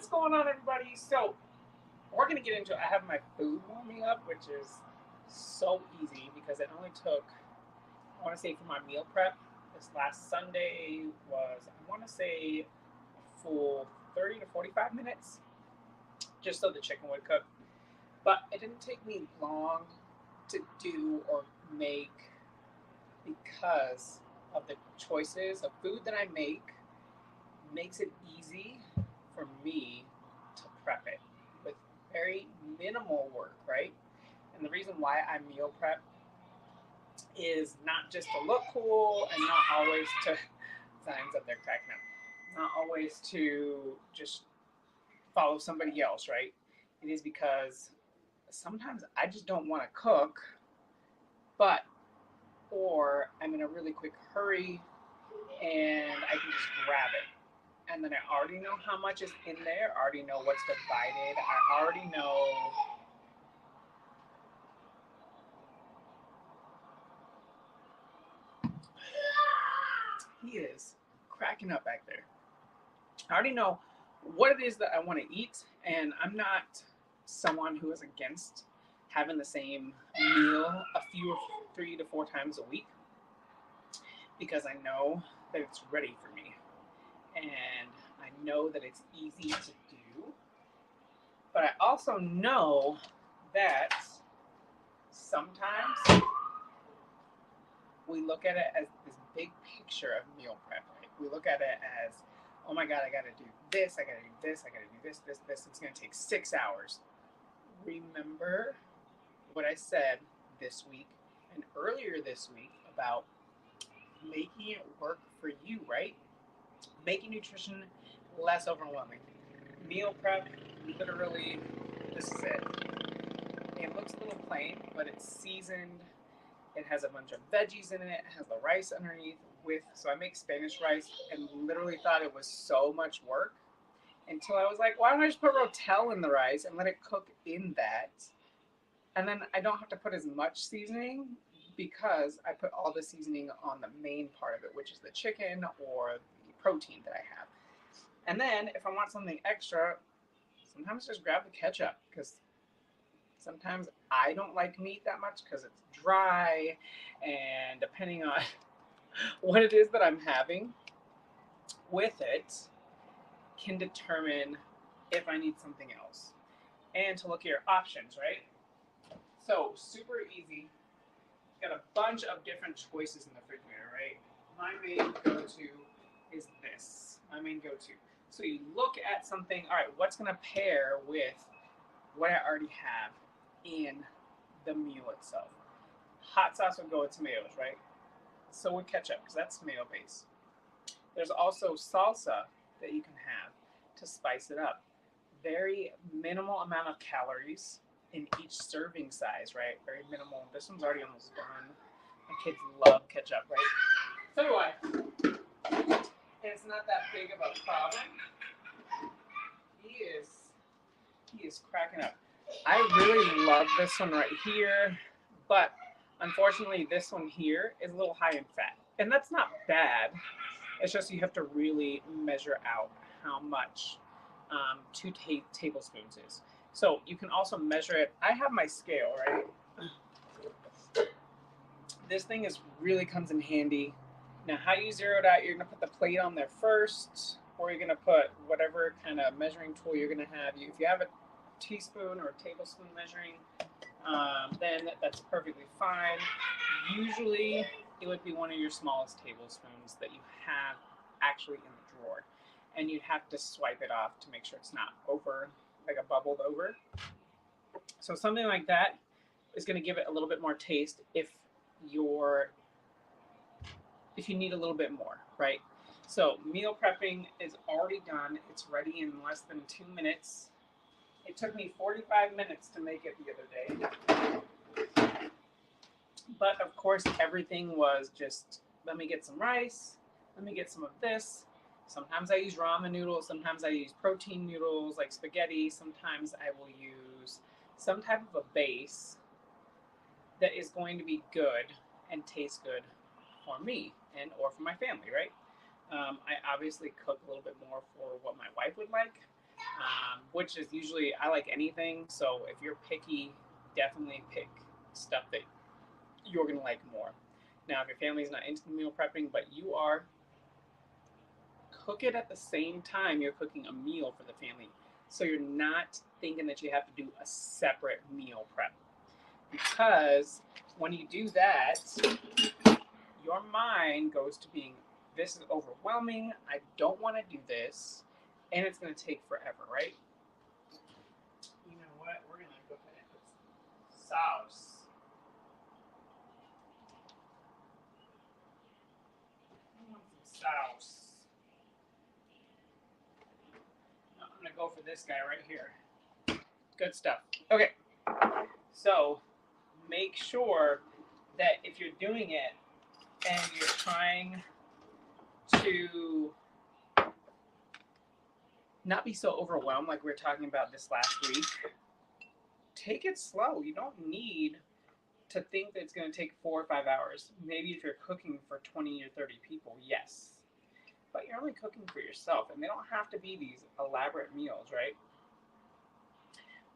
What's going on, everybody? So, we're going to get into it. I have my food warming up, which is so easy because it only took, I want to say, for my meal prep, this last Sunday was, I want to say, a full 30 to 45 minutes just so the chicken would cook. But it didn't take me long to do or make because of the choices of food that I make makes it easy for me to prep it with very minimal work, right? And the reason why I meal prep is not just to look cool and not always to signs up there cracking up, not always to just follow somebody else, right? It is because sometimes I just don't want to cook, but or I'm in a really quick hurry and I can just grab it. And then I already know how much is in there. I already know what's divided. I already know he is cracking up back there. I already know what it is that I want to eat, and I'm not someone who is against having the same meal a few 3 to 4 times a week because I know that it's ready for me and I know that it's easy to do. But I also know that sometimes we look at it as this big picture of meal prep. Right? We look at it as, oh my God, I got to do this, I got to do this, I got to do this. It's going to take 6 hours. Remember what I said this week and earlier this week about making it work for you, right? Making nutrition less overwhelming. Meal prep, literally, this is it. It looks a little plain, but it's seasoned. It has a bunch of veggies in it. It has the rice underneath with, so I make Spanish rice and literally thought it was so much work until I was like, why don't I just put Rotel in the rice and let it cook in that? And then I don't have to put as much seasoning because I put all the seasoning on the main part of it, which is the chicken or the protein that I have. And then if I want something extra, sometimes just grab the ketchup because sometimes I don't like meat that much because it's dry, and depending on what it is that I'm having with it, can determine if I need something else. And to look at your options, right? So, super easy. Got a bunch of different choices in the refrigerator, right? My main go to is this. My main go to. So, you look at something, all right, what's going to pair with what I already have in the meal itself? Hot sauce would go with tomatoes, right? So would ketchup, because that's tomato based. There's also salsa that you can have to spice it up. Very minimal amount of calories in each serving size, right? Very minimal. This one's already almost done. My kids love ketchup, right? So do I. And it's not that big of a problem. He is he is cracking up. I really love this one right here, but unfortunately, this one here is a little high in fat. And that's not bad. It's just you have to really measure out how much 2 tablespoons is. So you can also measure it. I have my scale, right? This thing is really comes in handy. Now, how you zero it out, you're gonna put the plate on there first, or you're gonna put whatever kind of measuring tool you're gonna have. If you have a teaspoon or a tablespoon measuring, then that's perfectly fine. Usually, it would be one of your smallest tablespoons that you have actually in the drawer, and you'd have to swipe it off to make sure it's not over, like a bubbled over. So something like that is going to give it a little bit more taste you're if you need a little bit more, right? So meal prepping is already done. It's ready in less than 2 minutes. It took me 45 minutes to make it the other day. But of course, everything was just let me get some rice, let me get some of this. Sometimes I use ramen noodles, sometimes I use protein noodles like spaghetti, sometimes I will use some type of a base that is going to be good and taste good for me and or for my family, right? I obviously cook a little bit more for what my wife would like. which is usually, I like anything. So if you're picky, definitely pick stuff that you're going to like more. Now, if your family's not into the meal prepping, but you are, cook it at the same time you're cooking a meal for the family. So you're not thinking that you have to do a separate meal prep. Because when you do that, your mind goes to being, this is overwhelming, I don't want to do this, and it's going to take forever, right? You know what? We're going to go ahead and put some sauce. I want some sauce. I'm going to go for this guy right here. Good stuff. Okay. So make sure that if you're doing it and you're trying to not be so overwhelmed like we were talking about this last week, take it slow. You don't need to think that it's going to take 4 or 5 hours. Maybe if you're cooking for 20 or 30 people, yes. But you're only cooking for yourself, and they don't have to be these elaborate meals, right?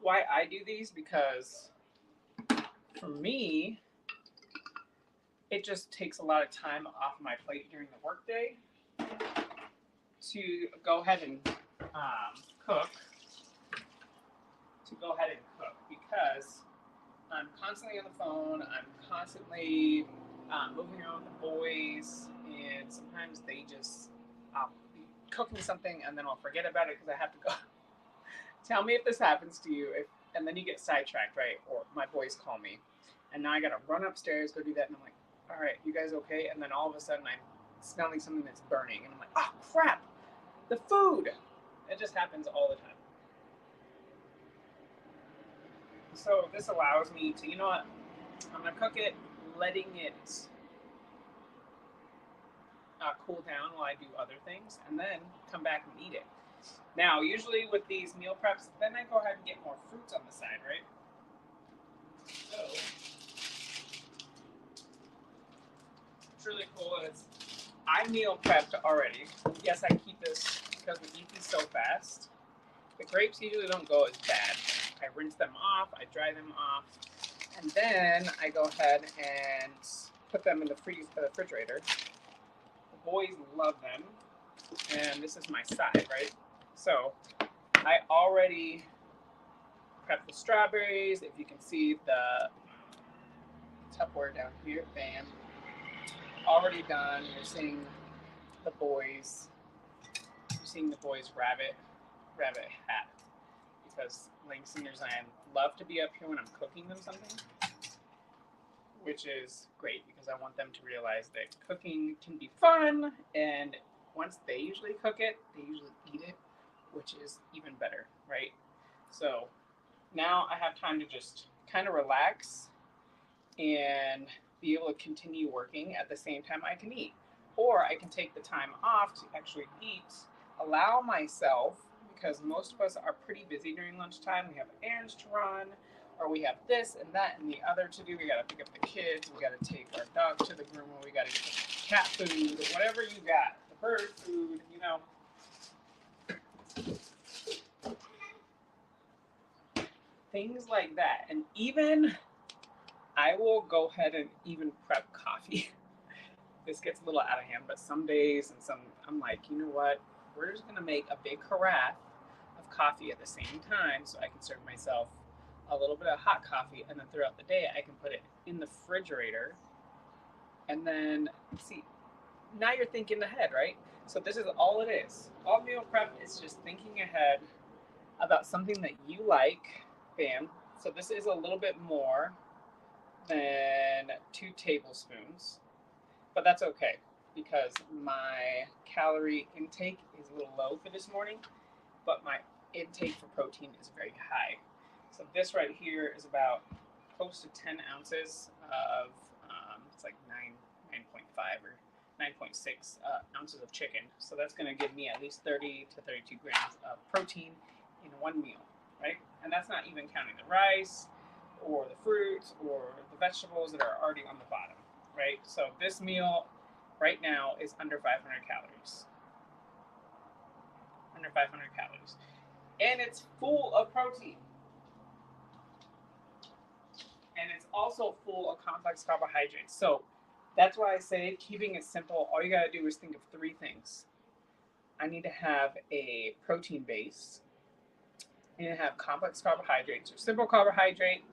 Why I do these, because for me, it just takes a lot of time off my plate during the workday to go ahead and cook. Because I'm constantly on the phone. I'm constantly moving around with the boys, and sometimes I'll be cooking something and then I'll forget about it because I have to go. Tell me if this happens to you, and then you get sidetracked, right? Or my boys call me, and now I gotta run upstairs, go do that, and I'm like, all right, you guys okay? And then all of a sudden I'm smelling something that's burning, and I'm like, oh crap, the food. It just happens all the time. So this allows me to, you know what, I'm going to cook it, letting it cool down while I do other things, and then come back and eat it. Now, usually with these meal preps, then I go ahead and get more fruits on the side, right? So, what's really cool is I meal prepped already. Yes, I keep this because we eat these so fast. The grapes usually don't go as bad. I rinse them off, I dry them off, and then I go ahead and put them in the refrigerator. The boys love them, and this is my side, right? So I already prepped the strawberries. If you can see the Tupperware down here, bam, already done. You're seeing the boys. Rabbit hat, because Langston and I love to be up here when I'm cooking them something, which is great because I want them to realize that cooking can be fun, and once they usually cook it, they usually eat it, which is even better, right? So now I have time to just kind of relax and be able to continue working at the same time I can eat. Or I can take the time off to actually eat, allow myself, because most of us are pretty busy during lunchtime. We have errands to run, or we have this and that and the other to do. We got to pick up the kids, we got to take our dog to the groomer, we got to get the cat food, whatever you got, the bird food, you know. Things like that. And even I will go ahead and even prep coffee. This gets a little out of hand, but some days and some, I'm like, you know what? We're just gonna make a big carafe of coffee at the same time, so I can serve myself a little bit of hot coffee, and then throughout the day I can put it in the refrigerator. And then see, now you're thinking ahead, right? So this is all it is. All meal prep is just thinking ahead about something that you like. Bam. So this is a little bit more than 2 tablespoons. But that's okay because my calorie intake is a little low for this morning, but my intake for protein is very high. So this right here is about close to 10 ounces of, it's like 9.5 or 9.6 ounces of chicken. So that's going to give me at least 30 to 32 grams of protein in one meal, right? And that's not even counting the rice or the fruits or the vegetables that are already on the bottom, right? So this meal right now is under 500 calories. Under 500 calories. and it's full of protein. And it's also full of complex carbohydrates. So that's why I say keeping it simple. All you got to do is think of three things. I need to have a protein base. I need to have complex carbohydrates. Or simple carbohydrate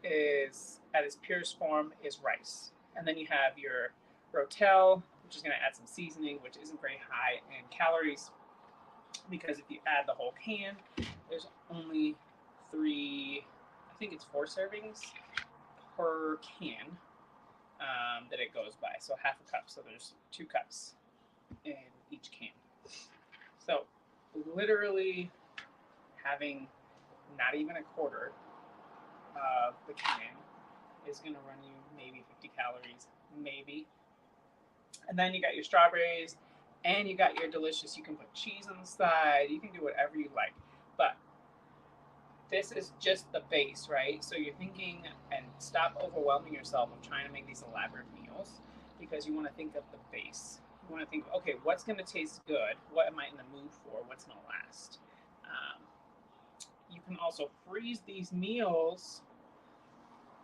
is at its purest form is rice, and then you have your rotel, which is going to add some seasoning, which isn't very high in calories because if you add the whole can, there's only three, I think it's 4 servings per can that it goes by. So half a cup. So there's 2 cups in each can. So literally having not even a quarter of the can is going to run you maybe 50 calories, maybe. And then you got your strawberries and you got your delicious, you can put cheese on the side, you can do whatever you like. But this is just the base, right? So you're thinking, and stop overwhelming yourself of trying to make these elaborate meals because you want to think of the base. You want to think, okay, what's going to taste good? What am I in the mood for? What's going to last? Um, you can also freeze these meals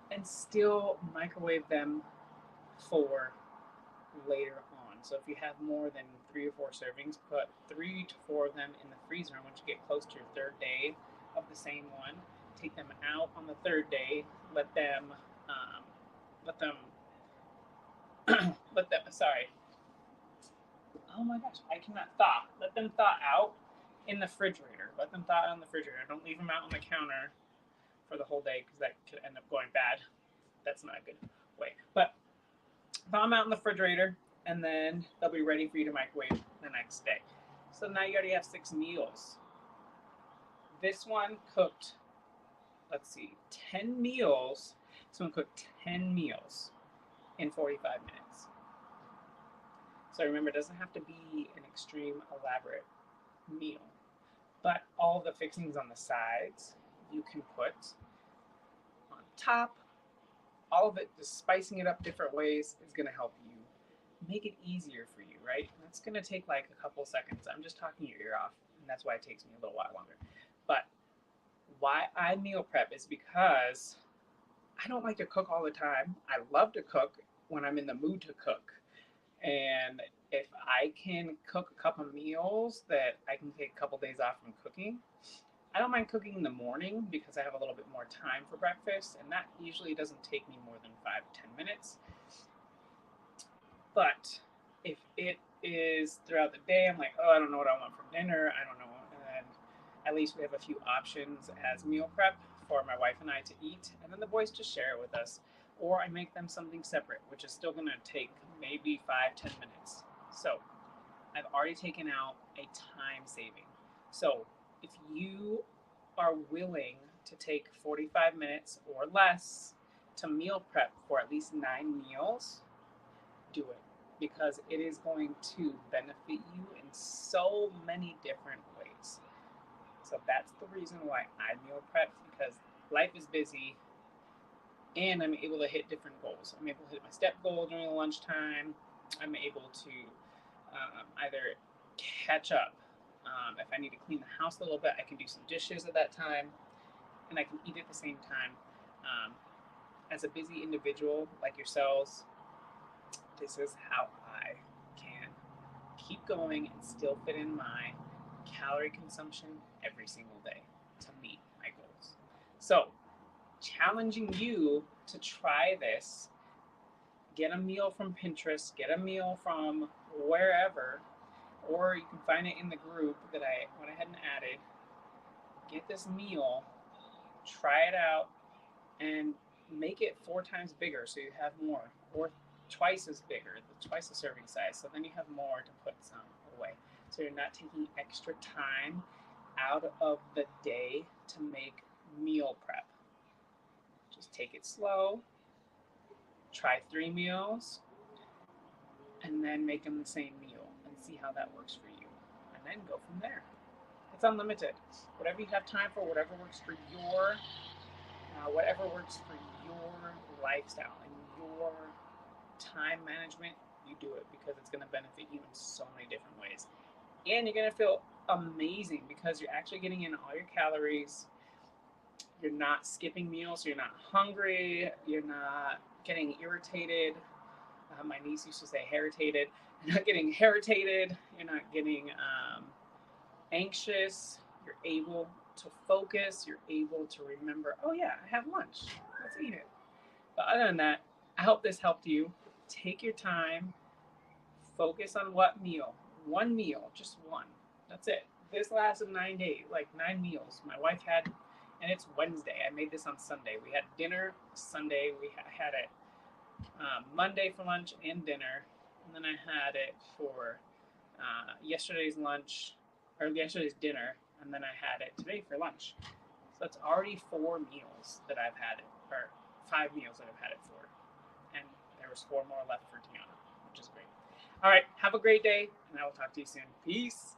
and still microwave them for later on. So if you have more than 3 or 4 servings, put 3 to 4 of them in the freezer. And once you get close to your third day of the same one, take them out on the third day. Let them, um, let them, let them. Sorry. Oh my gosh, I cannot thaw. Let them thaw out in the refrigerator. Let them thaw out in the refrigerator. Don't leave them out on the counter for the whole day because that could end up going bad. That's not a good way. But thaw them out in the refrigerator, and then they'll be ready for you to microwave the next day. So now you already have 6 meals. This one cooked, let's see, 10 meals. This one cooked 10 meals in 45 minutes. So remember, it doesn't have to be an extreme elaborate meal, but all the fixings on the sides you can put on top. All of it, just spicing it up different ways is going to help you make it easier for you, right? That's going to take like a couple seconds. I'm just talking your ear off, and that's why it takes me a little while longer. But why I meal prep is because I don't like to cook all the time. I love to cook when I'm in the mood to cook. And if I can cook a couple meals that I can take a couple days off from cooking, I don't mind cooking in the morning because I have a little bit more time for breakfast, and that usually doesn't take me more than 5 to 10 minutes. But if it is throughout the day, I'm like, oh, I don't know what I want for dinner. I don't know. And then at least we have a few options as meal prep for my wife and I to eat. And then the boys just share it with us. Or I make them something separate, which is still going to take maybe 5 to 10 minutes. So I've already taken out a time saving. So if you are willing to take 45 minutes or less to meal prep for at least 9 meals, do it because it is going to benefit you in so many different ways. So that's the reason why I meal prep because life is busy and I'm able to hit different goals. I'm able to hit my step goal during the lunchtime. I'm able to either catch up. If I need to clean the house a little bit, I can do some dishes at that time and I can eat at the same time. Um, as a busy individual like yourselves, this is how I can keep going and still fit in my calorie consumption every single day to meet my goals. So, challenging you to try this. Get a meal from Pinterest, get a meal from wherever, or you can find it in the group that I went ahead and added. Get this meal, try it out, and make it 4 times bigger so you have more, or twice as bigger, twice the serving size. So then you have more to put some away. So you're not taking extra time out of the day to make meal prep. Just take it slow, try 3 meals, and then make them the same meal and see how that works for you. And then go from there. It's unlimited. Whatever you have time for, whatever works for whatever works for your lifestyle and your time management, you do it because it's going to benefit you in so many different ways. And you're going to feel amazing because you're actually getting in all your calories. You're not skipping meals. You're not hungry. You're not getting irritated. My niece used to say irritated. You're not getting irritated. You're not getting anxious. You're able to focus. You're able to remember, oh, yeah, I have lunch. Let's eat it. But other than that, I hope this helped you. Take your time. Focus on what meal. One meal, just one. That's it. This lasted 9 days, like 9 meals. My wife had, and it's Wednesday. I made this on Sunday. We had dinner Sunday. We had it Monday for lunch and dinner, and then I had it for yesterday's lunch or yesterday's dinner, and then I had it today for lunch. So that's already 4 meals that I've had it, or 5 meals that I've had it for, and there was 4 more left for Tiana, which is great. All right, have a great day, and I will talk to you soon. Peace.